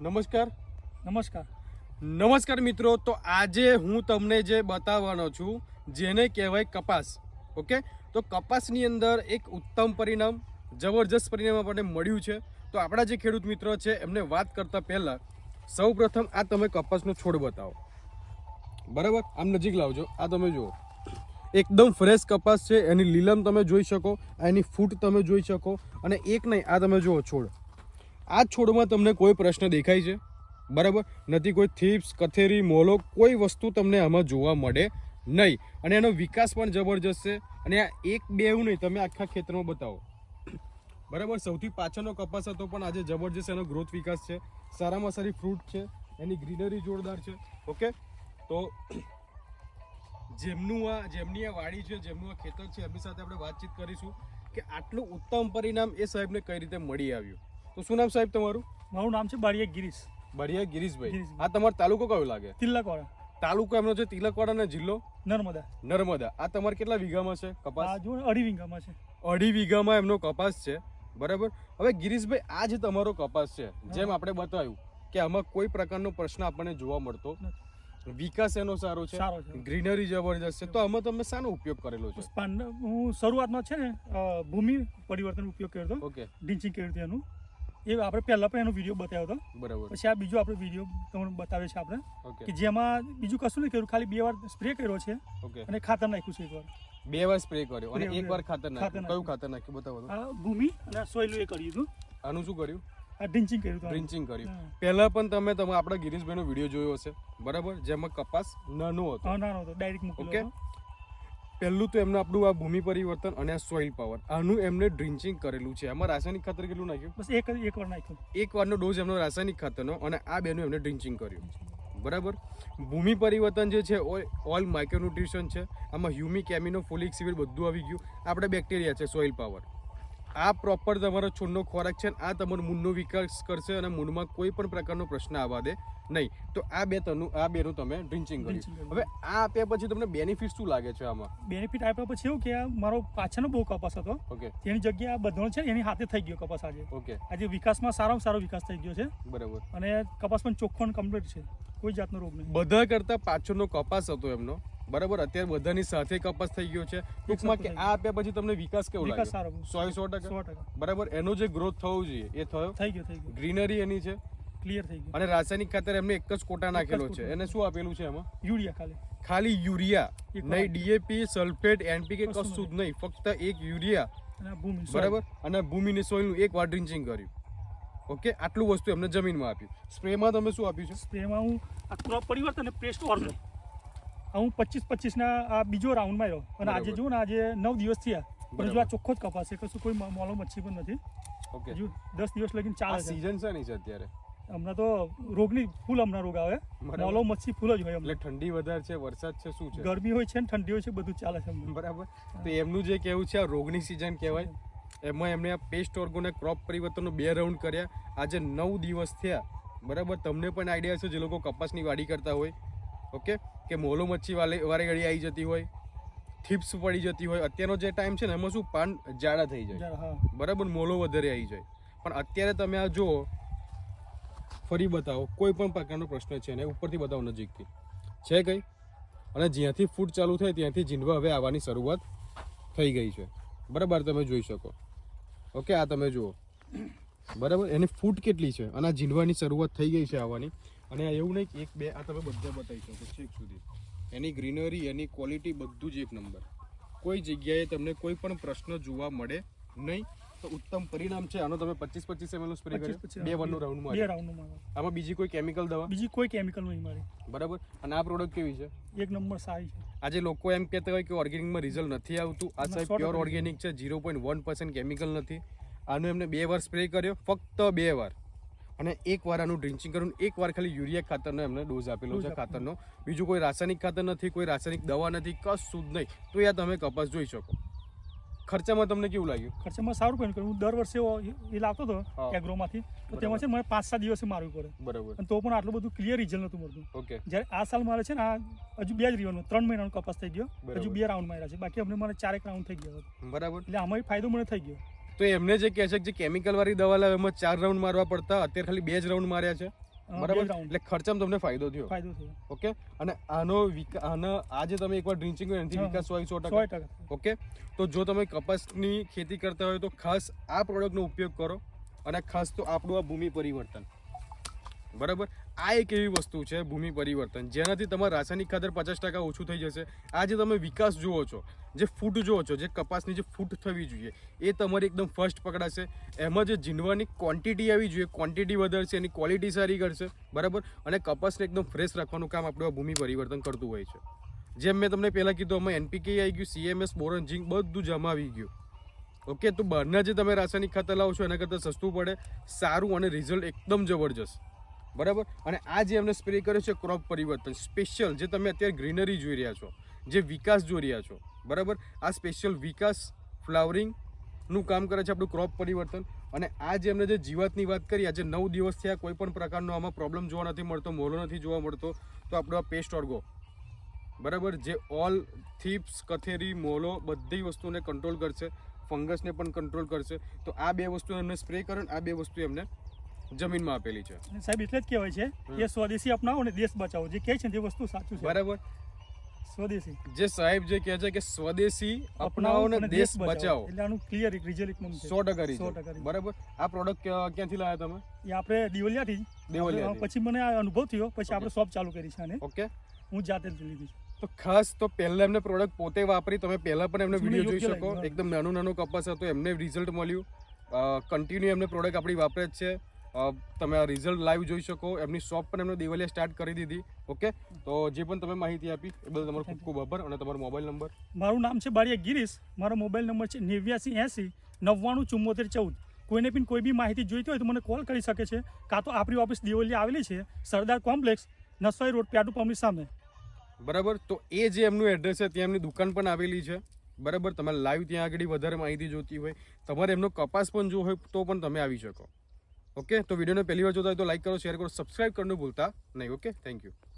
નમસ્કાર મિત્રો. તો આજે હું તમને જે બતાવવાનો છું જેને કહેવાય કપાસ. ઓકે, તો કપાસની અંદર એક ઉત્તમ પરિણામ, જબરજસ્ત પરિણામ આપણને મળ્યું છે. તો આપણા જે ખેડૂત મિત્રો છે એમને વાત કરતા પહેલાં સૌપ્રથમ આ તમે કપાસનો છોડ બતાવો. બરાબર, આમ નજીક લાવજો. આ તમે જુઓ, એકદમ ફ્રેશ કપાસ છે. એની લીલમ તમે જોઈ શકો, એની ફૂટ તમે જોઈ શકો, અને એક નહીં, આ તમે જુઓ છોડ. આ છોડમાં તમને કોઈ પ્રશ્ન દેખાય છે? બરાબર નથી. કોઈ થીપ્સ, કથેરી, મોલો, કોઈ વસ્તુ તમને આમાં જોવા મળે નહીં. અને એનો વિકાસ પણ જબરજસ્ત છે. અને આ એક બે એવું નહીં, તમે આખા ખેતરમાં બતાવો. બરાબર, સૌથી પાછળનો કપાસ હતો પણ આજે જબરજસ્ત એનો ગ્રોથ વિકાસ છે. સારામાં સારી ફ્રૂટ છે, એની ગ્રીનરી જોરદાર છે. ઓકે, તો જેમની આ વાડી છે, જેમનું આ ખેતર છે, એમની સાથે આપણે વાતચીત કરીશું કે આટલું ઉત્તમ પરિણામ એ સાહેબને કઈ રીતે મળી આવ્યું. તો શું નામ સાહેબ તમારું? મારું નામ છે બારિયા ગિરીશ. બારિયા ગિરીશભાઈ. આ તમારો તાલુકો કયો લાગે? તિલકવાડા. તાલુકો એમનો છે તિલકવાડા અને જિલ્લો નર્મદા. આ તમારે કેટલા વીઘામાં છે કપાસ? આ જો 2.5 વીઘામાં છે. 2.5 વીઘામાં એમનો કપાસ છે. બરાબર. હવે ગિરીશભાઈ, આ જે તમારો કપાસ છે, જેમ આપણે બતાવ્યું કે આમાં કોઈ પ્રકારનો પ્રશ્ન આપણને જોવા મળતો, વિકાસ એનો સારો છે, ગ્રીનરી જબરજસ્ત છે. તો આમાં તમે શાનો ઉપયોગ કરેલો છે? હું શરૂઆતમાં છે ને ભૂમિ પરિવર્તન ઉપયોગ કર્યો હતો. ઓકે, ડિંચિંગ કર્યું હતું એનું. એ આપણે પહેલા પણ એનો વિડીયો બતાવ્યો હતો. બરાબર. પછી આ બીજો આપણે વિડીયો તમને બતાવે છે આપણે કે જેમાં બીજું કશું નહીં કર્યું, ખાલી 2 વાર સ્પ્રે કર્યો છે. ઓકે, અને ખાતર નાખ્યું છે 1 વાર. 2 વાર સ્પ્રે કર્યો અને 1 વાર ખાતર નાખ્યું. કયું ખાતર નાખ્યું બતાવો તો. આ ભૂમિ અને સોઇલ એ કર્યું હતું. આનું શું કર્યું? આ ડ્રિંચિંગ કર્યું હતું. ડ્રિંચિંગ કર્યું. પહેલા પણ તમે આપણા ગિરીશભાઈનો વિડીયો જોયો હશે. બરાબર, જેમાં કપાસ નાનો હતો. નાનો હતો, ડાયરેક્ટ મૂકેલો. ઓકે, પહેલું તો એમને આપણું આ ભૂમિ પરિવર્તન અને આ સોઇલ પાવર, આનું એમને ડ્રિંચિંગ કરેલું છે. આમાં રાસાયણિક ખાતર કેટલું નાખ્યું? બસ એક વાર નાખ્યું. 1 વારનો ડોઝ એમનો રાસાયણિક ખાતરનો, અને આ બેનું એમને ડ્રિંચિંગ કર્યું. બરાબર. ભૂમિ પરિવર્તન જે છે ઓલ માઇક્રોન્યુટ્રિશન છે. આમાં હ્યુમિક, એમિનો, ફોલિક એસિડ બધું આવી ગયું. આપણે બેક્ટેરિયા છે, સોઇલ પાવર. આ પ્રોપર તમારો છોડનો ખોરાક છે. આ તમારો મૂળનો વિકાસ કરશે અને મૂળમાં કોઈ પણ પ્રકારનો પ્રશ્ન આવવા દે નહીં. તો આ બેનું તમે ડ્રિંચિંગ કર્યું. હવે આ આપ્યા પછી તમને બેનિફિટ શું લાગે છે આમાં? બેનિફિટ આપ્યા પછી એવું કે મારો પાછળનો બહુ કપાસ હતો. ઓકે, તેની જગ્યાએ આ બધો છે એની હાથે થઈ ગયો કપાસ આજે. ઓકે, આજે વિકાસમાં સારામાં સારો વિકાસ થઈ ગયો છે. બરાબર. અને કપાસ પણ ચોખ્ખો અને કમ્પ્લીટ છે, કોઈ જાતનો રોગ નહીં. બધા કરતા પાછળનો કપાસ હતો એમનો. બરાબર, અત્યારે બધાની સાથે કપાસ થઈ ગયો છે. ટૂંકમાં કે આ આપ્યા પછી તમને વિકાસ કેવો લાગે? વિકાસ સારો, 100%. બરાબર, એનો જે ગ્રોથ થવો જોઈએ એ થયો. થઈ ગયો. ગ્રીનરી એની છે, ક્લિયર થઈ ગયું. અને રાસાયણિક ખાતર એમને એક જ કોટા નાખેલો છે. એને શું આપેલું છે એમાં? યુરિયા. ખાલી યુરિયા, નહીં ડીએપી, સલ્ફેટ, એનપીકે કશું જ નહીં, ફક્ત એક યુરિયા. બરાબર, અને ભૂમિની સોઇલનું 1 વાર ડ્રિંચિંગ કર્યું. ઓકે, આટલું વસ્તુ એમને જમીનમાં આપ્યું. સ્પ્રેમાં તમે શું આપ્યું છે? સ્પ્રેમાં હું આ ક્રોપ પરિવર્તન અને પેસ્ટ ઓર્ગન હું 25 ના આ બીજો રાઉન્ડ માર્યો. અને આજે જુઓ ને, આજે 9 દિવસ થયા, પણ જો આ ચોખ્ખો જ કપાસ છે, કશું કોઈ મોલો મચ્છી પણ નથી. ઓકે, હજુ 10 દિવસ લગીને ચાલે છે. સીઝન છે નહીં અત્યારે? હમણાં તો રોગની ફૂલ રોગ આવે. મોલો મચ્છી ફૂલ જ હોય. એટલે ઠંડી વધારે છે, વરસાદ છે, શું છે? ગરમી હોય છે ને ઠંડી હોય છે, બધું ચાલે છે. બરાબર. તો એમનું જે કહેવું છે આ રોગની સિઝન કહેવાય. એમાં એમને આ પેસ્ટ ઓર્ગોને ક્રોપ પરિવર્તનનો 2 રાઉન્ડ કર્યા. આજે 9 દિવસ થયા. બરાબર, તમને પણ આઈડિયા છે જે લોકો કપાસની વાડી કરતા હોય. ઓકે, કે મોલો મચ્છી વારે ઘડી આવી જતી હોય, થીપ્સ પડી જતી હોય. અત્યારનો જે ટાઈમ છે ને એમાં શું પાન જાડા થઈ જાય. બરાબર, મોલો વધારે આવી જાય. પણ અત્યારે તમે આ જુઓ, ફરી બતાવો, કોઈ પણ પ્રકારનો પ્રશ્ન છે ને ઉપરથી બતાવો, નજીકથી છે કંઈ? અને જ્યાંથી ફૂટ ચાલુ થાય ત્યાંથી જીંડવા હવે આવવાની શરૂઆત થઈ ગઈ છે. બરાબર, તમે જોઈ શકો. ઓકે, આ તમે જુઓ. બરાબર, એની ફૂટ કેટલી છે અને આ જીંડવાની શરૂઆત થઈ ગઈ છે આવવાની. અને એવું નહીં કે 1 2, આ તમે બધા બતાવી શકો છેક સુધી. એની ગ્રીનરી, એની ક્વોલિટી બધું જ 1 નંબર. કોઈ જગ્યાએ તમને કોઈ પણ પ્રશ્ન જોવા મળે નહીં. તો ઉત્તમ પરિણામ છે. આનો તમે 25 ml સ્પ્રે કર્યો, 2 વારનું રાઉન્ડમાં. આમાં બીજી કોઈ કેમિકલ દવા? બીજી કોઈ કેમિકલ નહીં મારી. બરાબર. અને આ પ્રોડક્ટ કેવી છે? 1 નંબર સારી છે. આજે લોકો એમ કહેતા હોય કે ઓર્ગેનિકમાં રિઝલ્ટ નથી આવતું. આ સાહેબ પ્યોર ઓર્ગેનિક છે, 0.1% કેમિકલ નથી. આનું એમને 2 વાર સ્પ્રે કર્યો, ફક્ત 2 વાર. અને 1 વાર આનું ડ્રિંચિંગ કર્યું. 1 વાર ખાલી યુરિયા ખાતરનો એમને ડોઝ આપેલો છે ખાતરનો. બીજું કોઈ રાસાયણિક ખાતર નથી, કોઈ રાસાયણિક દવા નથી, કશું જ નહીં. તો યાર તમે કપાસ જોઈ શકો. ખર્ચામાં તમને કેવું લાગ્યું? ખર્ચામાં સારું પડ્યું. હું દર વર્ષે એ લાવતો હતો એગ્રોમાંથી, તો તેમાં છે મને 5-7 દિવસે મારવું પડે. બરાબર. અને તો પણ આટલું બધું ક્લિયર રિઝલ્ટ નતું મળતું. ઓકે, જ્યારે આ સાલ મારે છે ને આ હજુ 2 જ રીવાનો 3 મહિનાનો કપાસ થઈ ગયો. હજુ 2 રાઉન્ડ માર્યા છે, બાકી અમને મને 4 રાઉન્ડ થઈ ગયો. બરાબર. એટલે આમાં ફાયદો મને થઈ ગયો. તો એમને જે કહે છે કે જે કેમિકલ વાળી દવા લાવે એમાં 4 રાઉન્ડ મારવા પડતા, અત્યારે ખાલી 2 જ રાઉન્ડ માર્યા છે. બરાબર, round. એટલે ખર્ચામાં તમને ફાયદો થયો. ફાયદો થયો. ઓકે, અને આનો આજે તમે એકવાર ડ્રિંચિંગ કર્યું એનાથી હા. વિકાસ હોય 100%. 100%. ઓકે, તો જો તમે કપાસની ખેતી કરતા હોય તો ખાસ આ પ્રોડક્ટનો ઉપયોગ કરો, અને ખાસ તો આપણું આ ભૂમિ પરિવર્તન, બરાબર, આ એક એવી વસ્તુ છે ભૂમિ પરિવર્તન જેનાથી તમારું રાસાયણિક ખાતર 50% ઓછું થઈ જશે. આ જે તમે વિકાસ જુઓ છો, જે ફૂટ જુઓ છો, જે કપાસની જે ફૂટ થવી જોઈએ એ તમારી એકદમ ફર્સ્ટ પકડાશે. એમાં જે જીંડવાની ક્વોન્ટિટી આવી જોઈએ, ક્વોન્ટિટી વધારશે, એની ક્વોલિટી સારી કરશે, બરાબર, અને કપાસને એકદમ ફ્રેશ રાખવાનું કામ આપણું આ ભૂમિ પરિવર્તન કરતું હોય છે. જેમ મેં તમને પહેલાં કીધું, આમાં NPK આવી ગયું, CMS, બોરોન, ઝીંક બધું જમા આવી ગયું. ઓકે, તો બહારના જે તમે રાસાયણિક ખાતર લાવો છો એના કરતાં સસ્તું પડે, સારું, અને રિઝલ્ટ એકદમ જબરજસ્ત, બરાબર. અને આ જે એમને સ્પ્રે કર્યો છે ક્રોપ પરિવર્તન સ્પેશિયલ, જે તમે અત્યારે ગ્રીનરી જોઈ રહ્યા છો, જે વિકાસ જોઈ રહ્યા છો, બરાબર, આ સ્પેશિયલ વિકાસ ફ્લાવરિંગનું કામ કરે છે આપણું ક્રોપ પરિવર્તન. અને આ જે એમને જે જીવાતની વાત કરી, આજે 9 દિવસ થયા, કોઈ પણ પ્રકારનો આમાં પ્રોબ્લેમ જોવા નથી મળતો, મોલો નથી જોવા મળતો, તો આપણો આ પેસ્ટ ઓર્ગો, બરાબર, જે ઓલ થીપ્સ, કથેરી, મોલો બધી વસ્તુને કંટ્રોલ કરશે, ફંગસને પણ કંટ્રોલ કરશે. તો આ બે વસ્તુ એમને સ્પ્રે કરો, આ બે વસ્તુ એમને જમીનમાં આપેલી છે. અને સાહેબ એટલે જ કહેવાય છે કે સ્વદેશી અપનાવો અને દેશ બચાવો. જે કહે છે તે વસ્તુ સાચું છે. બરાબર, સ્વદેશી જે સાહેબ જે કહે છે કે સ્વદેશી અપનાવો અને દેશ બચાવો, એટલે આનું ક્લિયર રિઝલ્ટ એકદમ છે. 100% 100% છે. બરાબર, આ પ્રોડક્ટ ક્યાંથી લાવ્યા તમે? એ આપણે દિવલિયાથી દેવલિયાથી. પછી મને આ અનુભવ થયો, પછી આપણે શોપ ચાલુ કરી છે. અને ઓકે, હું જાતે જ લીધી. તો ખાસ તો પહેલા એમને પ્રોડક્ટ પોતે વાપરી, તમે પહેલા પણ એમને મને વિડીયો જોઈ યોગ્ય શકો. લાગ્યું. એકદમ નાનો કપાસ હતો, એમને રિઝલ્ટ મળ્યું. કન્ટિન્યુ એમને પ્રોડક્ટ આપણી વાપરે જ છે. તમે આ રિઝલ્ટ લાઈવ જોઈ શકો. એમની શોપ પણ એમને દિવાલિયા સ્ટાર્ટ કરી દીધી. ઓકે, તો જે પણ તમે માહિતી આપી એ બદલ તમારો ખૂબ ખૂબ આભાર. અને તમારો મોબાઈલ નંબર? મારું નામ છે બારિયા ગિરીશ. મારો મોબાઈલ નંબર છે 8980 90 74 14. કોઈને પણ કોઈ બી માહિતી જોઈતી હોય તો મને કોલ કરી શકે છે, કાં તો આપણી ઓફિસ દિવલિયા આવેલી છે, સરદાર કોમ્પ્લેક્સ, નસવાઈ રોડ, પેટ્રોલ પંપની સામે. બરાબર, તો એ જે એમનું એડ્રેસ છે ત્યાં એમની દુકાન પણ આવેલી છે. બરાબર, તમારે લાઈવ ત્યાં આગળ વધારે માહિતી જોતી હોય, તમારે એમનો કપાસ પણ જો હોય તો પણ તમે આવી શકો. ઓકે, તો વિડીયોને પહેલી વાર જોતા હોય તો લાઈક કરો, શેર કરો, સબસ્ક્રાઇબ કરવાનું ભૂલતા નહીં. Okay, thank you.